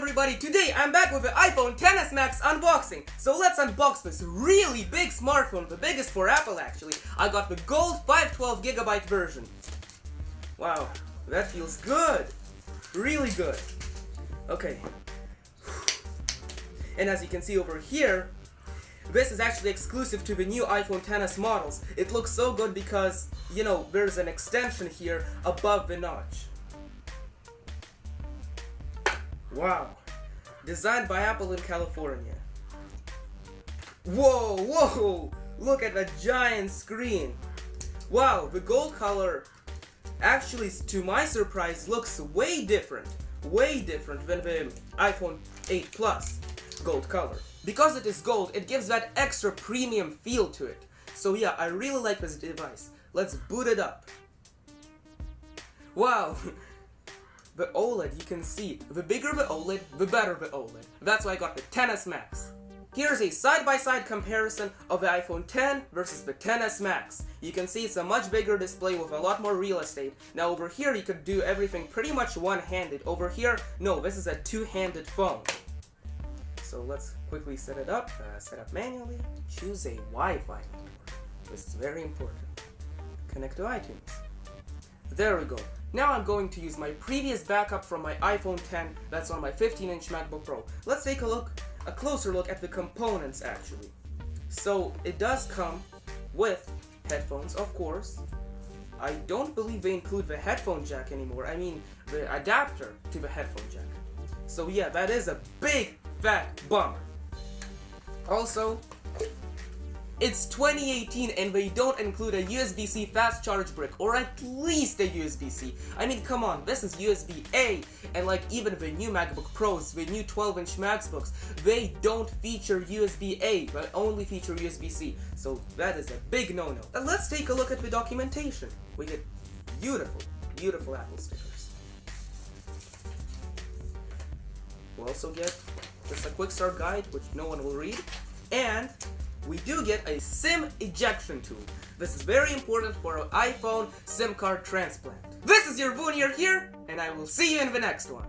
everybody, today I'm back with the iPhone XS Max unboxing. So let's unbox this really big smartphone, the biggest for Apple actually. I got the gold 512GB version. Wow, that feels good. Really good. Okay. And as you can see over here, this is actually exclusive to the new iPhone XS models. It looks so good because, you know, there's an extension here above the notch. Wow. Designed by Apple in California. Whoa, whoa! Look at that giant screen. Wow, the gold color actually, to my surprise, looks way different than the iPhone 8 Plus gold color. Because it is gold, it gives that extra premium feel to it. So yeah, I really like this device. Let's boot it up. Wow! The OLED, you can see, the bigger the OLED, the better the OLED. That's why I got the XS Max. Here's a side-by-side comparison of the iPhone X versus the XS Max. You can see it's a much bigger display with a lot more real estate. Now over here you could do everything pretty much one-handed. Over here, no, this is a two-handed phone. So let's quickly set it up. Set up manually. Choose a Wi-Fi network. This is very important. Connect to iTunes. There we go. Now I'm going to use my previous backup from my iPhone X that's on my 15-inch MacBook Pro. Let's take a closer look at the components actually. So it does come with headphones, of course. I don't believe they include the headphone jack anymore. I mean the adapter to the headphone jack. So yeah, that is a big fat bummer. Also, it's 2018 and they don't include a USB-C fast charge brick, or at least a USB-C. I mean, come on, this is USB-A, and like even the new MacBook Pros, the new 12-inch MacBooks, they don't feature USB-A, but only feature USB-C. So that is a big no-no. And let's take a look at the documentation. We get beautiful, beautiful Apple stickers. We also get just a quick start guide, which no one will read, and we do get a SIM ejection tool. This is very important for an iPhone SIM card transplant. This is your Voonier here, and I will see you in the next one.